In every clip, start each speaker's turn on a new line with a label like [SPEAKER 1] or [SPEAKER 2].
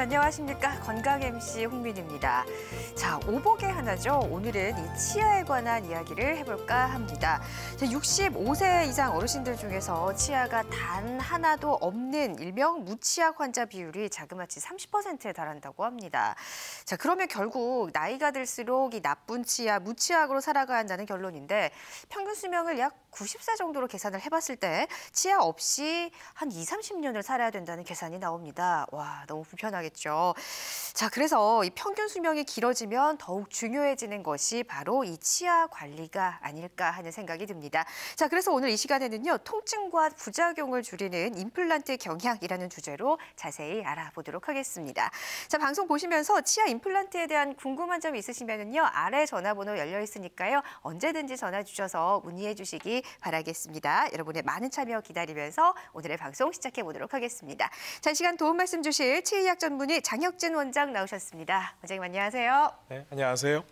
[SPEAKER 1] 안녕하십니까. 건강 MC 홍민입니다. 자, 오복의 하나죠. 오늘은 이 치아에 관한 이야기를 해볼까 합니다. 65세 이상 어르신들 중에서 치아가 단 하나도 없는 일명 무치아 환자 비율이 자그마치 30%에 달한다고 합니다. 자, 그러면 결국 나이가 들수록 이 나쁜 치아, 무치아로 살아가야 한다는 결론인데 평균 수명을 약 90세 정도로 계산을 해봤을 때 치아 없이 한 20-30년을 살아야 된다는 계산이 나옵니다. 와, 너무 불편하겠죠. 자, 그래서 이 평균 수명이 길어지면 더욱 중요해지는 것이 바로 이 치아 관리가 아닐까 하는 생각이 듭니다. 자, 그래서 오늘 이 시간에는요, 통증과 부작용을 줄이는 임플란트 경향이라는 주제로 자세히 알아보도록 하겠습니다. 자, 방송 보시면서 치아 임플란트에 대한 궁금한 점이 있으시면은요, 아래 전화번호 열려 있으니까요, 언제든지 전화 주셔서 문의해 주시기 바라겠습니다. 여러분의 많은 참여 기다리면서 오늘의 방송 시작해 보도록 하겠습니다. 자, 이 시간 도움 말씀 주실 치의학 전문의 장혁진 원장 나오셨습니다. 원장님 안녕하세요.
[SPEAKER 2] 네, 안녕하세요.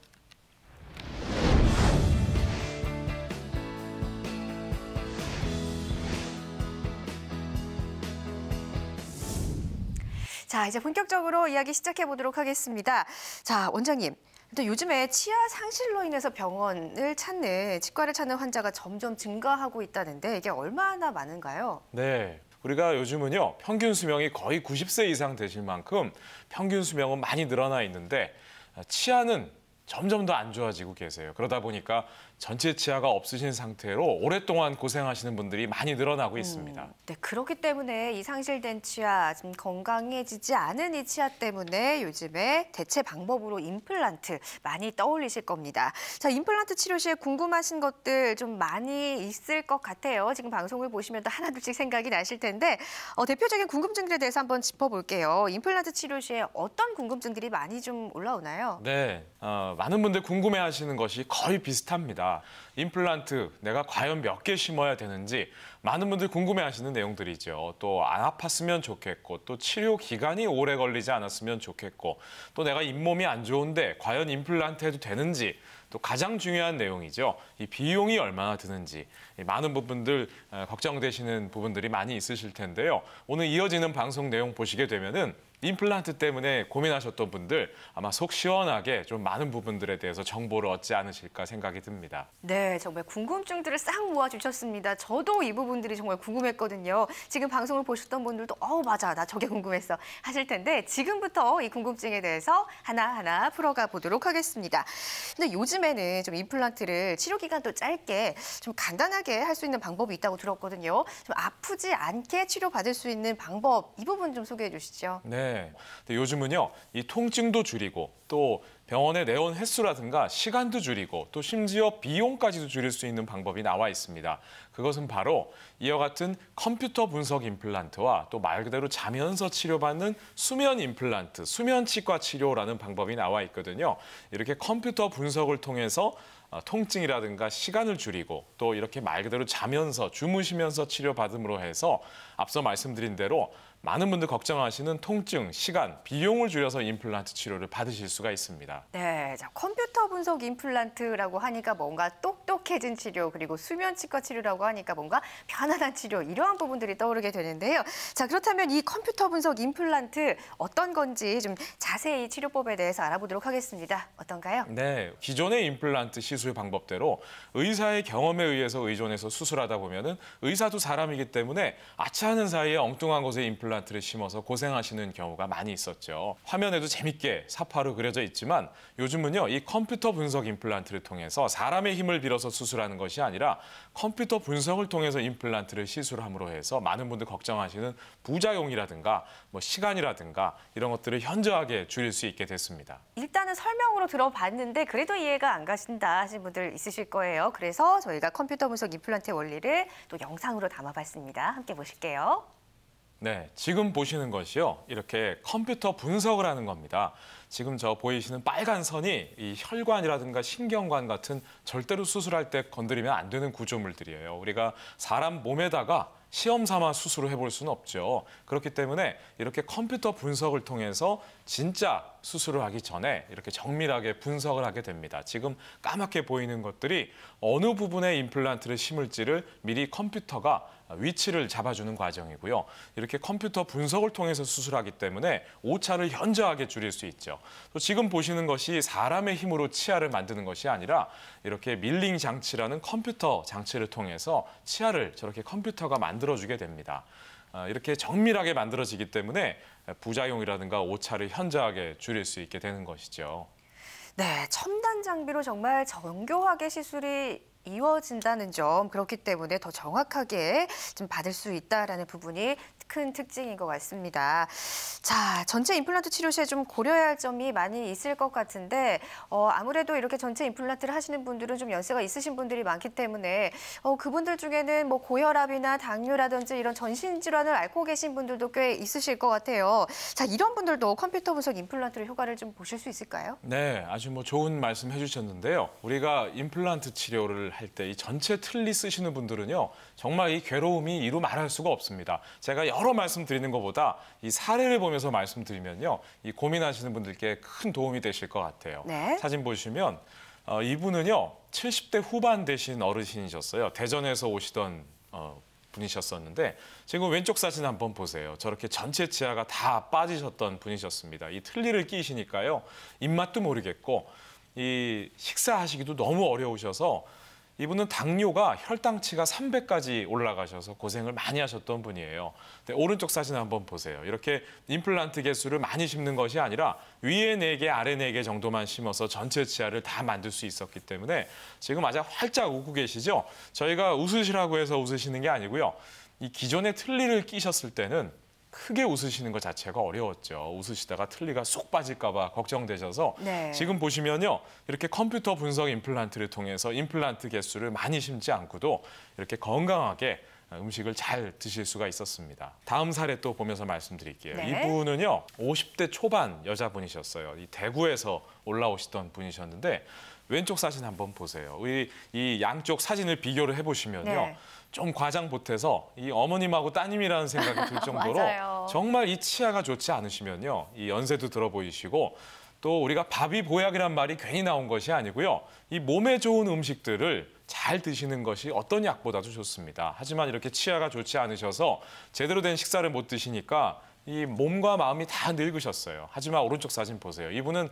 [SPEAKER 1] 자, 이제 본격적으로 이야기 시작해 보도록 하겠습니다. 자, 원장님. 또 요즘에 치아 상실로 인해서 병원을 찾는, 치과를 찾는 환자가 점점 증가하고 있다는데 이게 얼마나 많은가요?
[SPEAKER 2] 네, 우리가 요즘은요, 평균 수명이 거의 90세 이상 되실 만큼 평균 수명은 많이 늘어나 있는데 치아는 점점 더 안 좋아지고 계세요. 그러다 보니까 전체 치아가 없으신 상태로 오랫동안 고생하시는 분들이 많이 늘어나고 있습니다.
[SPEAKER 1] 네, 그렇기 때문에 이 상실된 치아, 좀 건강해지지 않은 이 치아 때문에 요즘에 대체 방법으로 임플란트 많이 떠올리실 겁니다. 자, 임플란트 치료 시에 궁금하신 것들 좀 많이 있을 것 같아요. 지금 방송을 보시면 또 하나둘씩 생각이 나실 텐데 대표적인 궁금증들에 대해서 한번 짚어볼게요. 임플란트 치료 시에 어떤 궁금증들이 많이 좀 올라오나요?
[SPEAKER 2] 네, 많은 분들 궁금해하시는 것이 거의 비슷합니다. 임플란트 내가 과연 몇 개 심어야 되는지 많은 분들 궁금해하시는 내용들이죠. 또 안 아팠으면 좋겠고, 또 치료 기간이 오래 걸리지 않았으면 좋겠고, 또 내가 잇몸이 안 좋은데 과연 임플란트 해도 되는지, 또 가장 중요한 내용이죠. 이 비용이 얼마나 드는지 많은 부분들 걱정되시는 부분들이 많이 있으실 텐데요. 오늘 이어지는 방송 내용 보시게 되면은 임플란트 때문에 고민하셨던 분들 아마 속 시원하게 좀 많은 부분들에 대해서 정보를 얻지 않으실까 생각이 듭니다.
[SPEAKER 1] 네, 정말 궁금증들을 싹 모아주셨습니다. 저도 이 부분들이 정말 궁금했거든요. 지금 방송을 보셨던 분들도 맞아, 나 저게 궁금했어 하실 텐데 지금부터 이 궁금증에 대해서 하나하나 풀어가 보도록 하겠습니다. 근데 요즘에는 좀 임플란트를 치료 기간도 짧게 좀 간단하게 할 수 있는 방법이 있다고 들었거든요. 좀 아프지 않게 치료받을 수 있는 방법, 이 부분 좀 소개해 주시죠.
[SPEAKER 2] 네, 근데 요즘은요, 이 통증도 줄이고 또 병원에 내원 횟수라든가 시간도 줄이고 또 심지어 비용까지도 줄일 수 있는 방법이 나와 있습니다. 그것은 바로 이와 같은 컴퓨터 분석 임플란트와 또 말 그대로 자면서 치료받는 수면 임플란트, 수면 치과 치료라는 방법이 나와 있거든요. 이렇게 컴퓨터 분석을 통해서 통증이라든가 시간을 줄이고 또 이렇게 말 그대로 자면서 주무시면서 치료받음으로 해서 앞서 말씀드린 대로 많은 분들 걱정하시는 통증, 시간, 비용을 줄여서 임플란트 치료를 받으실 수가 있습니다.
[SPEAKER 1] 네, 자, 컴퓨터 분석 임플란트라고 하니까 뭔가 똑똑해진 치료, 그리고 수면 치과 치료라고 하니까 뭔가 편안한 치료, 이러한 부분들이 떠오르게 되는데요. 자, 그렇다면 이 컴퓨터 분석 임플란트 어떤 건지 좀 자세히 치료법에 대해서 알아보도록 하겠습니다. 어떤가요?
[SPEAKER 2] 네, 기존의 임플란트 시술 방법대로 의사의 경험에 의해서 의존해서 수술하다 보면은 의사도 사람이기 때문에 아차하는 사이에 엉뚱한 곳에 임플란트를 심어서 고생하시는 경우가 많이 있었죠. 화면에도 재밌게 사파로 그려져 있지만 요즘은요, 이 컴퓨터 분석 임플란트를 통해서 사람의 힘을 빌어서 수술하는 것이 아니라 컴퓨터 분석을 통해서 임플란트를 시술함으로 해서 많은 분들 걱정하시는 부작용이라든가 뭐 시간이라든가 이런 것들을 현저하게 줄일 수 있게 됐습니다.
[SPEAKER 1] 일단은 설명으로 들어봤는데 그래도 이해가 안 가신다 하신 분들 있으실 거예요. 그래서 저희가 컴퓨터 분석 임플란트의 원리를 또 영상으로 담아봤습니다. 함께 보실게요.
[SPEAKER 2] 네, 지금 보시는 것이요, 이렇게 컴퓨터 분석을 하는 겁니다. 지금 저 보이시는 빨간 선이 이 혈관이라든가 신경관 같은 절대로 수술할 때 건드리면 안 되는 구조물들이에요. 우리가 사람 몸에다가 시험 삼아 수술을 해볼 수는 없죠. 그렇기 때문에 이렇게 컴퓨터 분석을 통해서 진짜 수술을 하기 전에 이렇게 정밀하게 분석을 하게 됩니다. 지금 까맣게 보이는 것들이 어느 부분에 임플란트를 심을지를 미리 컴퓨터가 위치를 잡아주는 과정이고요. 이렇게 컴퓨터 분석을 통해서 수술하기 때문에 오차를 현저하게 줄일 수 있죠. 또 지금 보시는 것이 사람의 힘으로 치아를 만드는 것이 아니라 이렇게 밀링 장치라는 컴퓨터 장치를 통해서 치아를 저렇게 컴퓨터가 만들어주게 됩니다. 이렇게 정밀하게 만들어지기 때문에 부작용이라든가 오차를 현저하게 줄일 수 있게 되는 것이죠.
[SPEAKER 1] 네, 첨단 장비로 정말 정교하게 시술이 이루어진다는 점, 그렇기 때문에 더 정확하게 좀 받을 수 있다라는 부분이 큰 특징인 것 같습니다. 자, 전체 임플란트 치료 시에 좀 고려해야 할 점이 많이 있을 것 같은데 아무래도 이렇게 전체 임플란트를 하시는 분들은 좀 연세가 있으신 분들이 많기 때문에 그분들 중에는 뭐 고혈압이나 당뇨라든지 이런 전신 질환을 앓고 계신 분들도 꽤 있으실 것 같아요. 자, 이런 분들도 컴퓨터 분석 임플란트의 효과를 좀 보실 수 있을까요?
[SPEAKER 2] 네, 아주 좋은 말씀 해주셨는데요. 우리가 임플란트 치료를 할 때 이 전체 틀니 쓰시는 분들은요, 정말 이 괴로움이 이루 말할 수가 없습니다. 제가 여러 말씀 드리는 것보다 이 사례를 보면서 말씀드리면요, 이 고민하시는 분들께 큰 도움이 되실 것 같아요.
[SPEAKER 1] 네.
[SPEAKER 2] 사진 보시면 이분은요, 70대 후반 되신 어르신이셨어요. 대전에서 오시던 분이셨었는데 지금 왼쪽 사진 한번 보세요. 저렇게 전체 치아가 다 빠지셨던 분이셨습니다. 이 틀니를 끼시니까요, 입맛도 모르겠고 이 식사하시기도 너무 어려우셔서 이분은 당뇨가 혈당치가 300까지 올라가셔서 고생을 많이 하셨던 분이에요. 근데 오른쪽 사진 한번 보세요. 이렇게 임플란트 개수를 많이 심는 것이 아니라 위에 4개, 아래 4개 정도만 심어서 전체 치아를 다 만들 수 있었기 때문에 지금 아주 활짝 웃고 계시죠? 저희가 웃으시라고 해서 웃으시는 게 아니고요. 이 기존에 틀니를 끼셨을 때는 크게 웃으시는 것 자체가 어려웠죠. 웃으시다가 틀니가 쏙 빠질까 봐 걱정되셔서
[SPEAKER 1] 네.
[SPEAKER 2] 지금 보시면요. 이렇게 컴퓨터 분석 임플란트를 통해서 임플란트 개수를 많이 심지 않고도 이렇게 건강하게 음식을 잘 드실 수가 있었습니다. 다음 사례 또 보면서 말씀드릴게요.
[SPEAKER 1] 네.
[SPEAKER 2] 이분은요. 50대 초반 여자분이셨어요. 이 대구에서 올라오시던 분이셨는데 왼쪽 사진 한번 보세요. 이 양쪽 사진을 비교를 해보시면요.
[SPEAKER 1] 네.
[SPEAKER 2] 좀 과장 보태서 이 어머님하고 따님이라는 생각이 들 정도로
[SPEAKER 1] 맞아요.
[SPEAKER 2] 정말 이 치아가 좋지 않으시면요. 이 연세도 들어 보이시고 또 우리가 밥이 보약이란 말이 괜히 나온 것이 아니고요. 이 몸에 좋은 음식들을 잘 드시는 것이 어떤 약보다도 좋습니다. 하지만 이렇게 치아가 좋지 않으셔서 제대로 된 식사를 못 드시니까 이 몸과 마음이 다 늙으셨어요. 하지만 오른쪽 사진 보세요. 이분은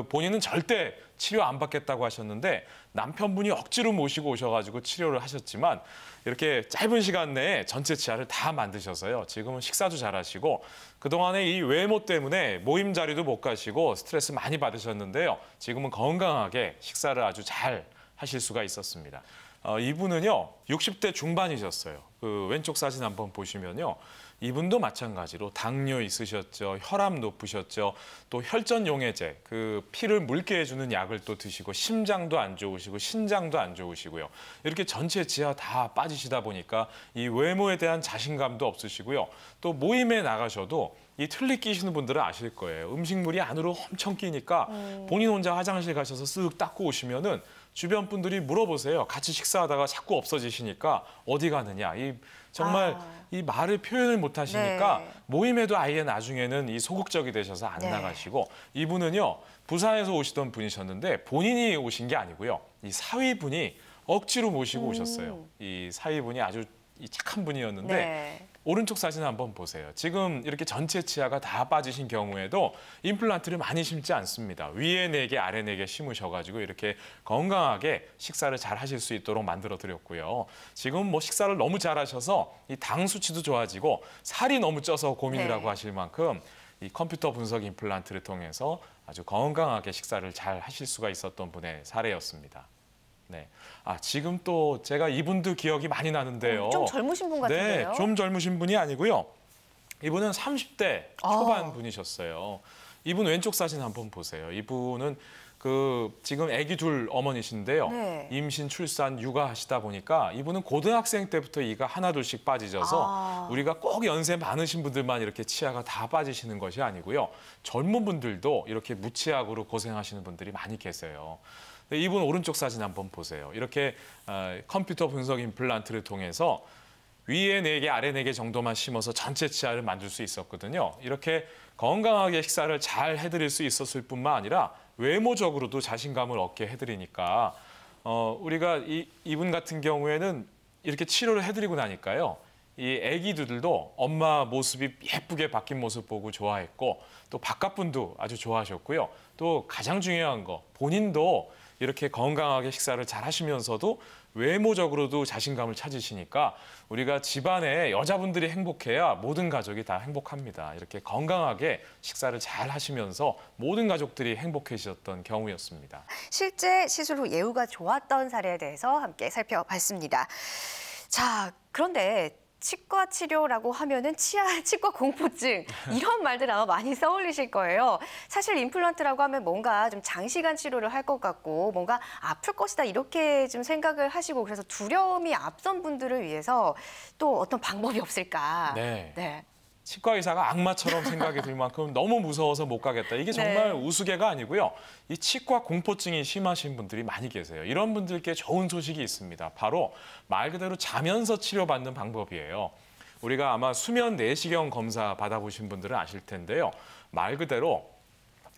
[SPEAKER 2] 본인은 절대 치료 안 받겠다고 하셨는데 남편분이 억지로 모시고 오셔가지고 치료를 하셨지만 이렇게 짧은 시간 내에 전체 치아를 다 만드셔서요. 지금은 식사도 잘하시고 그동안에 이 외모 때문에 모임 자리도 못 가시고 스트레스 많이 받으셨는데요. 지금은 건강하게 식사를 아주 잘 하실 수가 있었습니다. 이분은요, 60대 중반이셨어요. 왼쪽 사진 한번 보시면요. 이분도 마찬가지로 당뇨 있으셨죠. 혈압 높으셨죠. 또 혈전용해제, 피를 묽게 해주는 약을 또 드시고 심장도 안 좋으시고 신장도 안 좋으시고요. 이렇게 전체 치아 다 빠지시다 보니까 이 외모에 대한 자신감도 없으시고요. 또 모임에 나가셔도 이 틀니 끼시는 분들은 아실 거예요. 음식물이 안으로 엄청 끼니까 본인 혼자 화장실 가셔서 쓱 닦고 오시면은 주변 분들이 물어보세요. 같이 식사하다가 자꾸 없어지시니까 어디 가느냐. 정말 이 말을 표현을 못 하시니까
[SPEAKER 1] 네.
[SPEAKER 2] 모임에도 아예 나중에는 이 소극적이 되셔서 안
[SPEAKER 1] 네.
[SPEAKER 2] 나가시고 이분은요. 부산에서 오시던 분이셨는데 본인이 오신 게 아니고요. 이 사위분이 억지로 모시고 오셨어요. 이 사위분이 아주 착한 분이었는데
[SPEAKER 1] 네.
[SPEAKER 2] 오른쪽 사진 한번 보세요. 지금 이렇게 전체 치아가 다 빠지신 경우에도 임플란트를 많이 심지 않습니다. 위에 4개, 아래 4개 심으셔가지고 이렇게 건강하게 식사를 잘 하실 수 있도록 만들어 드렸고요. 지금 식사를 너무 잘 하셔서 이 당 수치도 좋아지고 살이 너무 쪄서 고민이라고
[SPEAKER 1] 네.
[SPEAKER 2] 하실 만큼 이 컴퓨터 분석 임플란트를 통해서 아주 건강하게 식사를 잘 하실 수가 있었던 분의 사례였습니다. 네. 지금 또 제가 이분도 기억이 많이 나는데요.
[SPEAKER 1] 좀 젊으신 분 같은데요?
[SPEAKER 2] 네, 좀 젊으신 분이 아니고요. 이분은 30대 초반 분이셨어요. 이분 왼쪽 사진 한번 보세요. 이분은 지금 아기 둘 어머니신데요.
[SPEAKER 1] 네.
[SPEAKER 2] 임신, 출산, 육아하시다 보니까 이분은 고등학생 때부터 이가 하나둘씩 빠지셔서 우리가 꼭 연세 많으신 분들만 이렇게 치아가 다 빠지시는 것이 아니고요. 젊은 분들도 이렇게 무치약으로 고생하시는 분들이 많이 계세요. 이분 오른쪽 사진 한번 보세요. 이렇게 컴퓨터 분석 임플란트를 통해서 위에 4개, 아래 4개 정도만 심어서 전체 치아를 만들 수 있었거든요. 이렇게 건강하게 식사를 잘 해드릴 수 있었을 뿐만 아니라 외모적으로도 자신감을 얻게 해드리니까 우리가 이분 같은 경우에는 이렇게 치료를 해드리고 나니까요. 이 아기들도 엄마 모습이 예쁘게 바뀐 모습 보고 좋아했고 또 바깥 분도 아주 좋아하셨고요. 또 가장 중요한 거 본인도 이렇게 건강하게 식사를 잘 하시면서도 외모적으로도 자신감을 찾으시니까 우리가 집안에 여자분들이 행복해야 모든 가족이 다 행복합니다. 이렇게 건강하게 식사를 잘 하시면서 모든 가족들이 행복해지셨던 경우였습니다.
[SPEAKER 1] 실제 시술 후 예후가 좋았던 사례에 대해서 함께 살펴봤습니다. 자, 그런데 치과 치료라고 하면은 치과 공포증 이런 말들 아마 많이 써올리실 거예요. 사실 임플란트라고 하면 뭔가 좀 장시간 치료를 할 것 같고 뭔가 아플 것이다 이렇게 좀 생각을 하시고 그래서 두려움이 앞선 분들을 위해서 또 어떤 방법이 없을까?
[SPEAKER 2] 네. 치과 의사가 악마처럼 생각이 들 만큼 너무 무서워서 못 가겠다. 이게 정말 우스개가 아니고요. 이 치과 공포증이 심하신 분들이 많이 계세요. 이런 분들께 좋은 소식이 있습니다. 바로 말 그대로 자면서 치료받는 방법이에요. 우리가 아마 수면 내시경 검사 받아보신 분들은 아실 텐데요. 말 그대로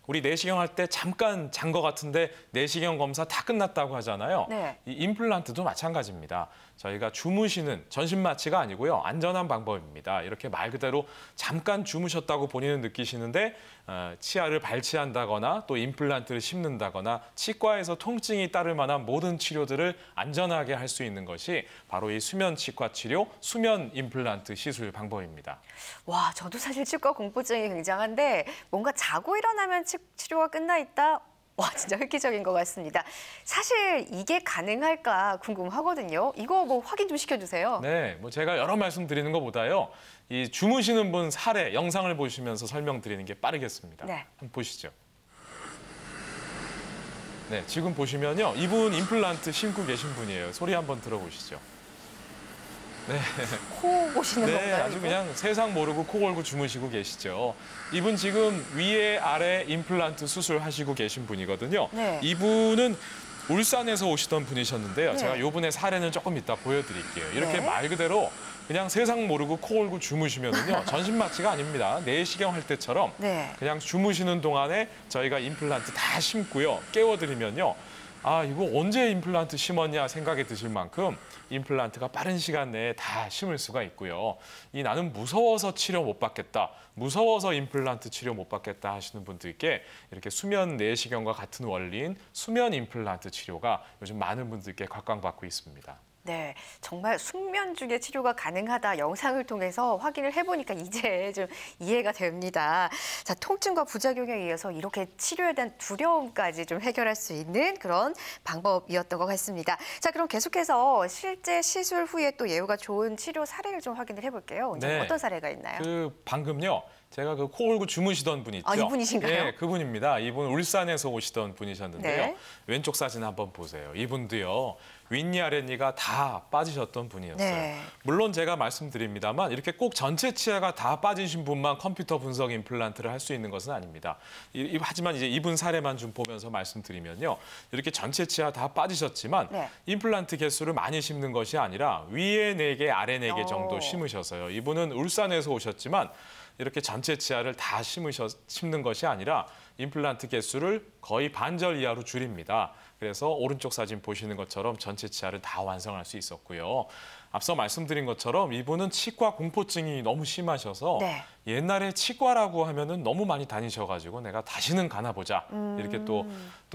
[SPEAKER 2] 우리 내시경 할 때 잠깐 잔 것 같은데 내시경 검사 다 끝났다고 하잖아요.
[SPEAKER 1] 네.
[SPEAKER 2] 이 임플란트도 마찬가지입니다. 저희가 주무시는 전신 마취가 아니고요. 안전한 방법입니다. 이렇게 말 그대로 잠깐 주무셨다고 본인은 느끼시는데 치아를 발치한다거나 또 임플란트를 심는다거나 치과에서 통증이 따를 만한 모든 치료들을 안전하게 할 수 있는 것이 바로 이 수면 치과 치료, 수면 임플란트 시술 방법입니다.
[SPEAKER 1] 와, 저도 사실 치과 공포증이 굉장한데 뭔가 자고 일어나면 치료가 끝나 있다? 와, 진짜 획기적인 것 같습니다. 사실 이게 가능할까 궁금하거든요. 이거 뭐 확인 좀 시켜주세요.
[SPEAKER 2] 네, 뭐 제가 여러 말씀 드리는 것보다요. 이 주무시는 분 사례 영상을 보시면서 설명드리는 게 빠르겠습니다.
[SPEAKER 1] 네.
[SPEAKER 2] 한번 보시죠. 네, 지금 보시면요. 이분 임플란트 심고 계신 분이에요. 소리 한번 들어보시죠. 네.
[SPEAKER 1] 코 보시는
[SPEAKER 2] 네,
[SPEAKER 1] 건가요?
[SPEAKER 2] 아주
[SPEAKER 1] 이거?
[SPEAKER 2] 그냥 세상 모르고 코 골고 주무시고 계시죠. 이분 지금 위에 아래 임플란트 수술하시고 계신 분이거든요.
[SPEAKER 1] 네.
[SPEAKER 2] 이분은 울산에서 오시던 분이셨는데요.
[SPEAKER 1] 네.
[SPEAKER 2] 제가 이분의 사례는 조금 이따 보여드릴게요. 이렇게
[SPEAKER 1] 네.
[SPEAKER 2] 말 그대로 그냥 세상 모르고 코 골고 주무시면은요. 전신 마취가 아닙니다. 내시경 할 때처럼
[SPEAKER 1] 네.
[SPEAKER 2] 그냥 주무시는 동안에 저희가 임플란트 다 심고요. 깨워드리면요. 아, 이거 언제 임플란트 심었냐 생각이 드실 만큼 임플란트가 빠른 시간 내에 다 심을 수가 있고요. 나는 무서워서 치료 못 받겠다, 무서워서 임플란트 치료 못 받겠다 하시는 분들께 이렇게 수면 내시경과 같은 원리인 수면 임플란트 치료가 요즘 많은 분들께 각광받고 있습니다.
[SPEAKER 1] 네, 정말 숙면 중에 치료가 가능하다 영상을 통해서 확인을 해보니까 이제 좀 이해가 됩니다. 자, 통증과 부작용에 의해서 이렇게 치료에 대한 두려움까지 좀 해결할 수 있는 그런 방법이었던 것 같습니다. 자, 그럼 계속해서 실제 시술 후에 또 예후가 좋은 치료 사례를 좀 확인을 해볼게요.
[SPEAKER 2] 네.
[SPEAKER 1] 어떤 사례가 있나요?
[SPEAKER 2] 방금요. 제가 코 골고 주무시던 분 있죠?
[SPEAKER 1] 아, 이분이신가요?
[SPEAKER 2] 네, 그분입니다. 이분 울산에서 오시던 분이셨는데요.
[SPEAKER 1] 네.
[SPEAKER 2] 왼쪽 사진 한번 보세요. 이분도요. 윗니 아랫니가 다 빠지셨던 분이었어요.
[SPEAKER 1] 네.
[SPEAKER 2] 물론 제가 말씀드립니다만 이렇게 꼭 전체 치아가 다 빠지신 분만 컴퓨터 분석 임플란트를 할 수 있는 것은 아닙니다. 하지만 이제 이분 사례만 좀 보면서 말씀드리면요. 이렇게 전체 치아 다 빠지셨지만
[SPEAKER 1] 네.
[SPEAKER 2] 임플란트 개수를 많이 심는 것이 아니라 위에 4개, 아래 4개 정도
[SPEAKER 1] 오.
[SPEAKER 2] 심으셔서요. 이분은 울산에서 오셨지만 이렇게 전체 치아를 다 심는 것이 아니라 임플란트 개수를 거의 반절 이하로 줄입니다. 그래서 오른쪽 사진 보시는 것처럼 전체 치아를 다 완성할 수 있었고요. 앞서 말씀드린 것처럼 이분은 치과 공포증이 너무 심하셔서
[SPEAKER 1] 네.
[SPEAKER 2] 옛날에 치과라고 하면은 너무 많이 다니셔가지고 내가 다시는 가나 보자. 이렇게 또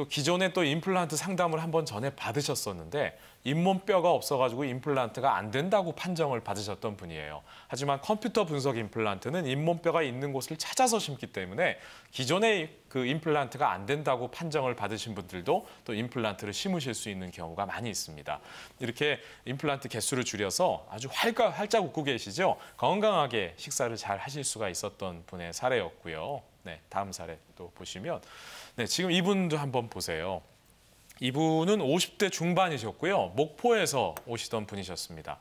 [SPEAKER 2] 기존에 또 임플란트 상담을 한번 전에 받으셨었는데 잇몸뼈가 없어가지고 임플란트가 안 된다고 판정을 받으셨던 분이에요. 하지만 컴퓨터 분석 임플란트는 잇몸뼈가 있는 곳을 찾아서 심기 때문에 기존의 그 임플란트가 안 된다고 판정을 받으신 분들도 또 임플란트를 심으실 수 있는 경우가 많이 있습니다. 이렇게 임플란트 개수를 줄여서 아주 활짝 웃고 계시죠? 건강하게 식사를 잘 하실 수가 있었던 분의 사례였고요. 네, 다음 사례 또 보시면 네, 지금 이분도 한번 보세요. 이분은 50대 중반이셨고요. 목포에서 오시던 분이셨습니다.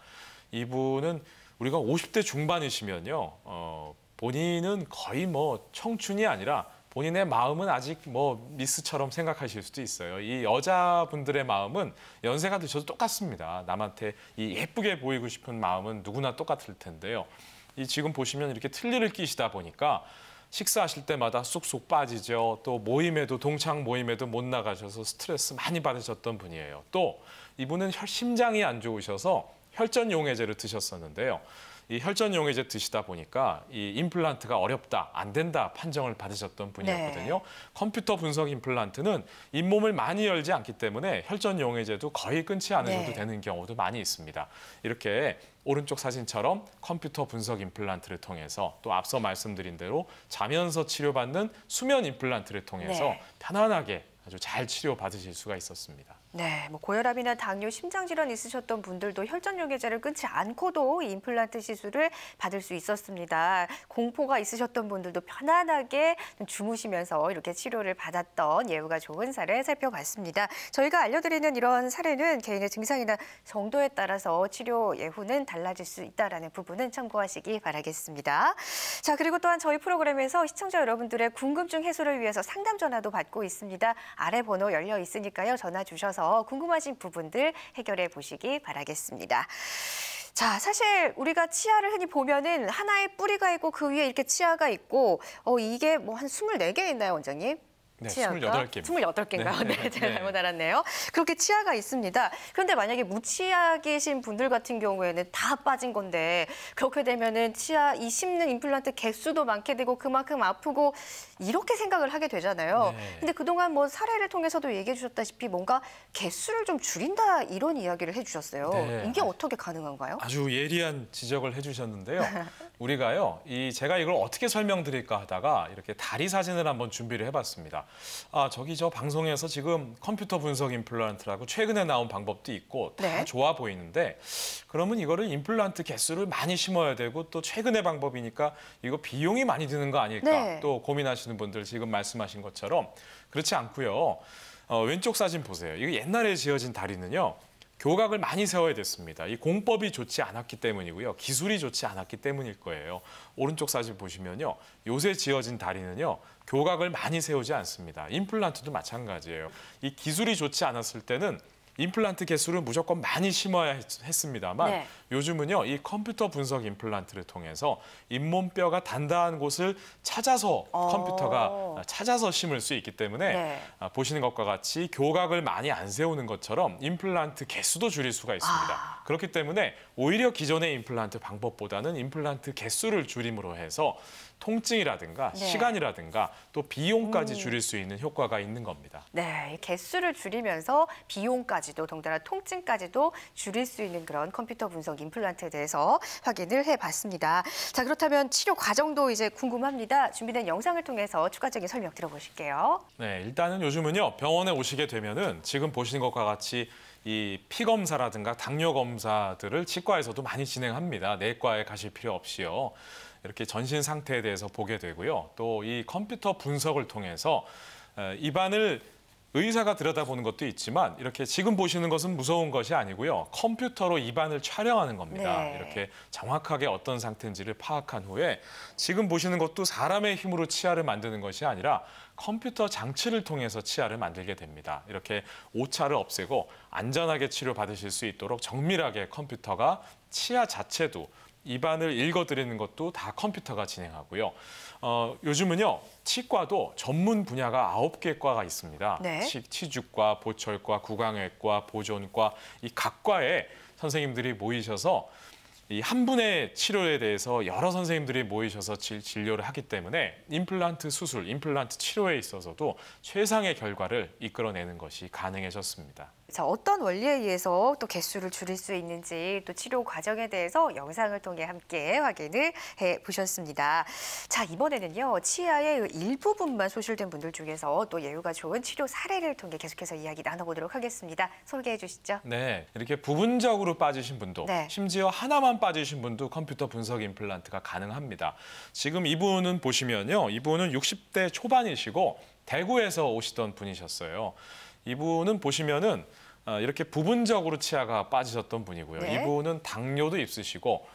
[SPEAKER 2] 이분은 우리가 50대 중반이시면요. 본인은 거의 뭐 청춘이 아니라 본인의 마음은 아직 뭐 미스처럼 생각하실 수도 있어요. 이 여자분들의 마음은 연세가 드셔도 똑같습니다. 남한테 이 예쁘게 보이고 싶은 마음은 누구나 똑같을 텐데요. 이 지금 보시면 이렇게 틀니를 끼시다 보니까 식사하실 때마다 쑥쑥 빠지죠. 또 모임에도 동창 모임에도 못 나가셔서 스트레스 많이 받으셨던 분이에요. 또 이분은 심장이 안 좋으셔서 혈전 용해제를 드셨었는데요. 이 혈전 용해제 드시다 보니까 이 임플란트가 어렵다, 안 된다 판정을 받으셨던 분이었거든요.
[SPEAKER 1] 네.
[SPEAKER 2] 컴퓨터 분석 임플란트는 잇몸을 많이 열지 않기 때문에 혈전 용해제도 거의 끊지 않으셔도
[SPEAKER 1] 네.
[SPEAKER 2] 되는 경우도 많이 있습니다. 이렇게 오른쪽 사진처럼 컴퓨터 분석 임플란트를 통해서 또 앞서 말씀드린 대로 자면서 치료받는 수면 임플란트를 통해서
[SPEAKER 1] 네.
[SPEAKER 2] 편안하게 아주 잘 치료받으실 수가 있었습니다.
[SPEAKER 1] 네, 뭐 고혈압이나 당뇨, 심장질환 있으셨던 분들도 혈전용해제를 끊지 않고도 이 임플란트 시술을 받을 수 있었습니다. 공포가 있으셨던 분들도 편안하게 주무시면서 이렇게 치료를 받았던 예후가 좋은 사례 살펴봤습니다. 저희가 알려드리는 이런 사례는 개인의 증상이나 정도에 따라서 치료 예후는 달라질 수 있다는 부분은 참고하시기 바라겠습니다. 자, 그리고 또한 저희 프로그램에서 시청자 여러분들의 궁금증 해소를 위해서 상담 전화도 받고 있습니다. 아래 번호 열려 있으니까요. 전화 주셔서 궁금하신 부분들 해결해 보시기 바라겠습니다. 자, 사실 우리가 치아를 흔히 보면은 하나의 뿌리가 있고 그 위에 이렇게 치아가 있고 이게 뭐 한 24개 있나요, 원장님?
[SPEAKER 2] 네,
[SPEAKER 1] 치아가?
[SPEAKER 2] 28개.
[SPEAKER 1] 28개인가요?
[SPEAKER 2] 네.
[SPEAKER 1] 네, 제가
[SPEAKER 2] 네.
[SPEAKER 1] 잘못 알았네요. 그렇게 치아가 있습니다. 그런데 만약에 무치아계신 분들 같은 경우에는 다 빠진 건데 그렇게 되면은 치아 이 심는 임플란트 개수도 많게 되고 그만큼 아프고 이렇게 생각을 하게 되잖아요.
[SPEAKER 2] 네.
[SPEAKER 1] 근데 그동안 뭐 사례를 통해서도 얘기해 주셨다시피 뭔가 개수를 좀 줄인다 이런 이야기를 해 주셨어요.
[SPEAKER 2] 네.
[SPEAKER 1] 이게 어떻게 가능한가요?
[SPEAKER 2] 아주 예리한 지적을 해주셨는데요. 우리가요, 제가 이걸 어떻게 설명드릴까 하다가 이렇게 다리 사진을 한번 준비를 해봤습니다. 저기 저 방송에서 지금 컴퓨터 분석 임플란트라고 최근에 나온 방법도 있고 다
[SPEAKER 1] 네.
[SPEAKER 2] 좋아 보이는데 그러면 이거를 임플란트 개수를 많이 심어야 되고 또 최근의 방법이니까 이거 비용이 많이 드는 거 아닐까
[SPEAKER 1] 네.
[SPEAKER 2] 또 고민하시는 분들 지금 말씀하신 것처럼 그렇지 않고요. 왼쪽 사진 보세요. 이거 옛날에 지어진 다리는요. 교각을 많이 세워야 됐습니다. 이 공법이 좋지 않았기 때문이고요. 기술이 좋지 않았기 때문일 거예요. 오른쪽 사진 보시면요. 요새 지어진 다리는요. 교각을 많이 세우지 않습니다. 임플란트도 마찬가지예요. 이 기술이 좋지 않았을 때는 임플란트 개수를 무조건 많이 심어야 했습니다만
[SPEAKER 1] 네.
[SPEAKER 2] 요즘은요. 이 컴퓨터 분석 임플란트를 통해서 잇몸뼈가 단단한 곳을 찾아서 컴퓨터가 찾아서 심을 수 있기 때문에
[SPEAKER 1] 네.
[SPEAKER 2] 보시는 것과 같이 교각을 많이 안 세우는 것처럼 임플란트 개수도 줄일 수가 있습니다. 그렇기 때문에 오히려 기존의 임플란트 방법보다는 임플란트 개수를 줄임으로 해서 통증이라든가
[SPEAKER 1] 네.
[SPEAKER 2] 시간이라든가 또 비용까지 줄일 수 있는 효과가 있는 겁니다.
[SPEAKER 1] 네, 이 개수를 줄이면서 비용까지도 동달아 통증까지도 줄일 수 있는 그런 컴퓨터 분석 임플란트에 대해서 확인을 해봤습니다. 자, 그렇다면 치료 과정도 이제 궁금합니다. 준비된 영상을 통해서 추가적인 설명 들어보실게요.
[SPEAKER 2] 네, 일단은 요즘은요 병원에 오시게 되면은 지금 보시는 것과 같이 이 피 검사라든가 당뇨 검사들을 치과에서도 많이 진행합니다. 내과에 가실 필요 없이요. 이렇게 전신 상태에 대해서 보게 되고요. 또 이 컴퓨터 분석을 통해서 입안을 의사가 들여다보는 것도 있지만 이렇게 지금 보시는 것은 무서운 것이 아니고요. 컴퓨터로 입안을 촬영하는 겁니다.
[SPEAKER 1] 네.
[SPEAKER 2] 이렇게 정확하게 어떤 상태인지를 파악한 후에 지금 보시는 것도 사람의 힘으로 치아를 만드는 것이 아니라 컴퓨터 장치를 통해서 치아를 만들게 됩니다. 이렇게 오차를 없애고 안전하게 치료받으실 수 있도록 정밀하게 컴퓨터가 치아 자체도 입안을 읽어드리는 것도 다 컴퓨터가 진행하고요. 요즘은요, 치과도 전문 분야가 9개 과가 있습니다.
[SPEAKER 1] 네.
[SPEAKER 2] 치주과, 보철과, 구강외과, 보존과 이 각 과에 선생님들이 모이셔서 이 한 분의 치료에 대해서 여러 선생님들이 모이셔서 진료를 하기 때문에 임플란트 수술, 임플란트 치료에 있어서도 최상의 결과를 이끌어내는 것이 가능해졌습니다.
[SPEAKER 1] 자, 어떤 원리에 의해서 또 개수를 줄일 수 있는지 또 치료 과정에 대해서 영상을 통해 함께 확인을 해보셨습니다. 자, 이번에는요. 치아의 일부분만 소실된 분들 중에서 또 예후가 좋은 치료 사례를 통해 계속해서 이야기 나눠보도록 하겠습니다. 소개해 주시죠.
[SPEAKER 2] 네, 이렇게 부분적으로 빠지신 분도
[SPEAKER 1] 네.
[SPEAKER 2] 심지어 하나만 빠지신 분도 컴퓨터 분석 임플란트가 가능합니다. 지금 이분은 보시면요. 이분은 60대 초반이시고 대구에서 오시던 분이셨어요. 이분은 보시면은 이렇게 부분적으로 치아가 빠지셨던 분이고요.
[SPEAKER 1] 네.
[SPEAKER 2] 이분은 당뇨도 있으시고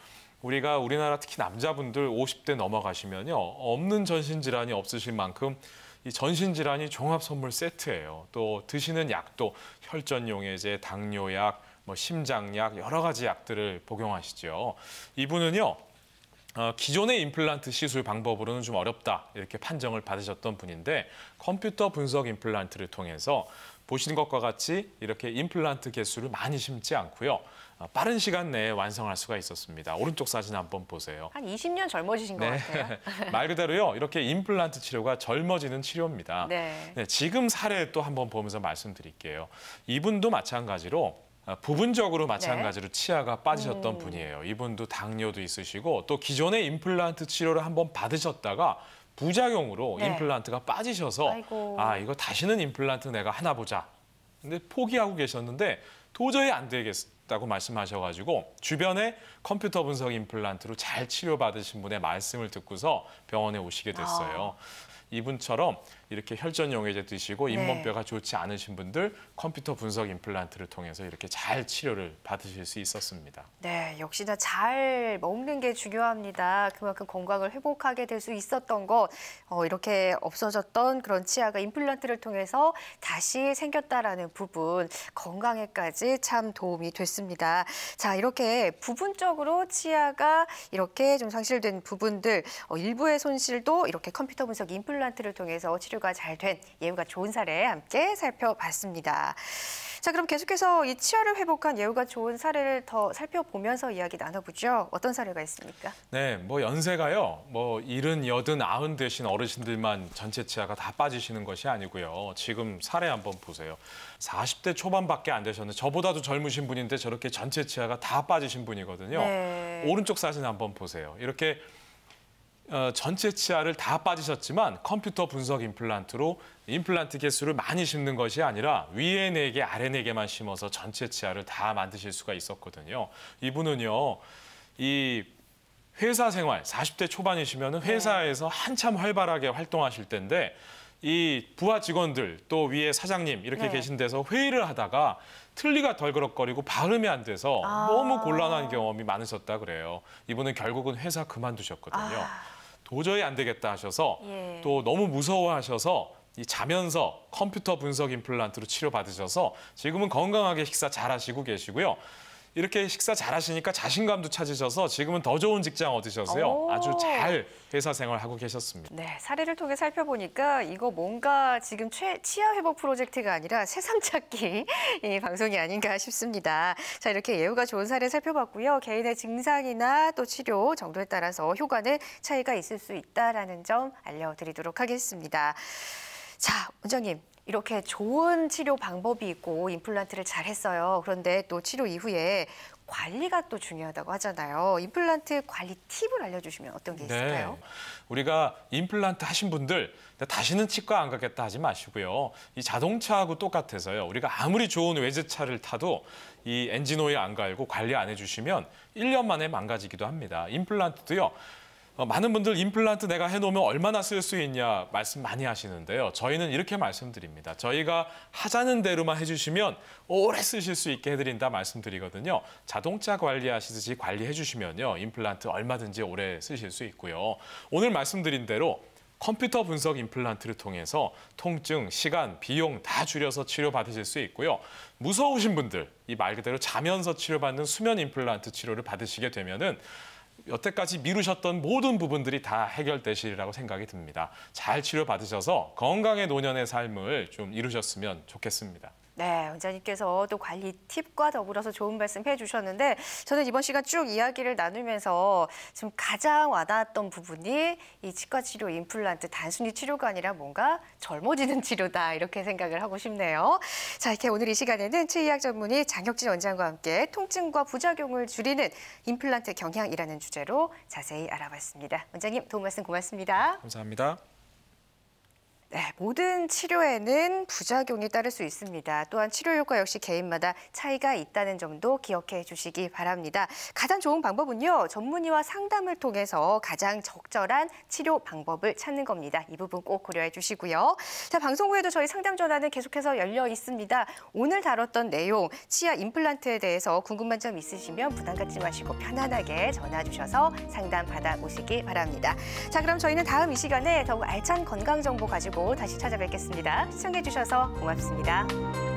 [SPEAKER 2] 우리나라 특히 남자분들 50대 넘어가시면요. 없는 전신질환이 없으실 만큼 이 전신질환이 종합 선물 세트예요. 또 드시는 약도 혈전용해제, 당뇨약, 심장약 여러 가지 약들을 복용하시죠. 이분은요. 기존의 임플란트 시술 방법으로는 좀 어렵다 이렇게 판정을 받으셨던 분인데 컴퓨터 분석 임플란트를 통해서 보시는 것과 같이 이렇게 임플란트 개수를 많이 심지 않고요. 빠른 시간 내에 완성할 수가 있었습니다. 오른쪽 사진 한번 보세요.
[SPEAKER 1] 한 20년 젊어지신 것 같아요.
[SPEAKER 2] 말 그대로요. 이렇게 임플란트 치료가 젊어지는 치료입니다.
[SPEAKER 1] 네.
[SPEAKER 2] 지금 사례 또 한번 보면서 말씀드릴게요. 이분도 마찬가지로 부분적으로 마찬가지로 치아가 빠지셨던 분이에요. 이분도 당뇨도 있으시고 또 기존의 임플란트 치료를 한번 받으셨다가 부작용으로
[SPEAKER 1] 네.
[SPEAKER 2] 임플란트가 빠지셔서
[SPEAKER 1] 아이고.
[SPEAKER 2] 이거 다시는 임플란트 내가 하나 보자. 근데 포기하고 계셨는데 도저히 안 되겠다고 말씀하셔가지고 주변에 컴퓨터 분석 임플란트로 잘 치료받으신 분의 말씀을 듣고서 병원에 오시게 됐어요. 이분처럼 이렇게 혈전용해제 드시고 잇몸뼈가 좋지 않으신 분들 컴퓨터 분석 임플란트를 통해서 이렇게 잘 치료를 받으실 수 있었습니다.
[SPEAKER 1] 네, 역시나 잘 먹는 게 중요합니다. 그만큼 건강을 회복하게 될 수 있었던 것, 이렇게 없어졌던 그런 치아가 임플란트를 통해서 다시 생겼다라는 부분, 건강에까지 참 도움이 됐습니다. 자, 이렇게 부분적으로 치아가 이렇게 좀 상실된 부분들, 일부의 손실도 이렇게 컴퓨터 분석 임플란트를 통해서 치료가 잘 된 예후가 좋은 사례 함께 살펴봤습니다. 자, 그럼 계속해서 이 치아를 회복한 예후가 좋은 사례를 더 살펴보면서 이야기 나눠보죠. 어떤 사례가 있습니까?
[SPEAKER 2] 네, 연세가요. 70, 80, 90 되신 어르신들만 전체 치아가 다 빠지시는 것이 아니고요. 지금 사례 한번 보세요. 40대 초반밖에 안 되셨는데 저보다도 젊으신 분인데 저렇게 전체 치아가 다 빠지신 분이거든요.
[SPEAKER 1] 네.
[SPEAKER 2] 오른쪽 사진 한번 보세요. 이렇게 전체 치아를 다 빠지셨지만 컴퓨터 분석 임플란트로 임플란트 개수를 많이 심는 것이 아니라 위에 4개, 아래 4개만 심어서 전체 치아를 다 만드실 수가 있었거든요. 이분은요, 이 회사 생활, 40대 초반이시면 회사에서 한참 활발하게 활동하실 텐데 이 부하 직원들 또 위에 사장님 이렇게 계신 데서 회의를 하다가 틀니가 덜그럭거리고 발음이 안 돼서 너무 곤란한 경험이 많으셨다 그래요. 이분은 결국은 회사 그만두셨거든요. 도저히 안 되겠다 하셔서 또 너무 무서워하셔서 이 자면서 컴퓨터 분석 임플란트로 치료받으셔서 지금은 건강하게 식사 잘하시고 계시고요. 이렇게 식사 잘하시니까 자신감도 찾으셔서 지금은 더 좋은 직장 얻으셔서요. 아주 잘 회사 생활하고 계셨습니다.
[SPEAKER 1] 네, 사례를 통해 살펴보니까 이거 뭔가 지금 치아 회복 프로젝트가 아니라 새삼 찾기 이 방송이 아닌가 싶습니다. 자, 이렇게 예후가 좋은 사례 살펴봤고요. 개인의 증상이나 또 치료 정도에 따라서 효과는 차이가 있을 수 있다라는 점 알려드리도록 하겠습니다. 자, 원장님. 이렇게 좋은 치료 방법이 있고 임플란트를 잘 했어요. 그런데 또 치료 이후에 관리가 또 중요하다고 하잖아요. 임플란트 관리 팁을 알려주시면 어떤 게 있을까요?
[SPEAKER 2] 네. 우리가 임플란트 하신 분들 다시는 치과 안 가겠다 하지 마시고요. 이 자동차하고 똑같아서요. 우리가 아무리 좋은 외제차를 타도 이 엔진 오일 안 갈고 관리 안 해주시면 1년 만에 망가지기도 합니다. 임플란트도요. 많은 분들 임플란트 내가 해놓으면 얼마나 쓸 수 있냐 말씀 많이 하시는데요. 저희는 이렇게 말씀드립니다. 저희가 하자는 대로만 해주시면 오래 쓰실 수 있게 해드린다 말씀드리거든요. 자동차 관리하시듯이 관리해 주시면요. 임플란트 얼마든지 오래 쓰실 수 있고요. 오늘 말씀드린 대로 컴퓨터 분석 임플란트를 통해서 통증, 시간, 비용 다 줄여서 치료받으실 수 있고요. 무서우신 분들, 이 말 그대로 자면서 치료받는 수면 임플란트 치료를 받으시게 되면은 여태까지 미루셨던 모든 부분들이 다 해결되시리라고 생각이 듭니다. 잘 치료받으셔서 건강의 노년의 삶을 좀 이루셨으면 좋겠습니다.
[SPEAKER 1] 네, 원장님께서 또 관리 팁과 더불어서 좋은 말씀 해주셨는데 저는 이번 시간 쭉 이야기를 나누면서 지금 가장 와닿았던 부분이 이 치과 치료 임플란트 단순히 치료가 아니라 뭔가 젊어지는 치료다 이렇게 생각을 하고 싶네요. 자, 이렇게 오늘 이 시간에는 치의학 전문의 장혁진 원장과 함께 통증과 부작용을 줄이는 임플란트 경향이라는 주제로 자세히 알아봤습니다. 원장님 도움 말씀 고맙습니다.
[SPEAKER 2] 감사합니다.
[SPEAKER 1] 네, 모든 치료에는 부작용이 따를 수 있습니다. 또한 치료 효과 역시 개인마다 차이가 있다는 점도 기억해 주시기 바랍니다. 가장 좋은 방법은요, 전문의와 상담을 통해서 가장 적절한 치료 방법을 찾는 겁니다. 이 부분 꼭 고려해 주시고요. 자, 방송 후에도 저희 상담 전화는 계속해서 열려 있습니다. 오늘 다뤘던 내용, 치아 임플란트에 대해서 궁금한 점 있으시면 부담 갖지 마시고 편안하게 전화 주셔서 상담 받아보시기 바랍니다. 자, 그럼 저희는 다음 이 시간에 더욱 알찬 건강 정보 가지고 다시 찾아뵙겠습니다. 시청해 주셔서 고맙습니다.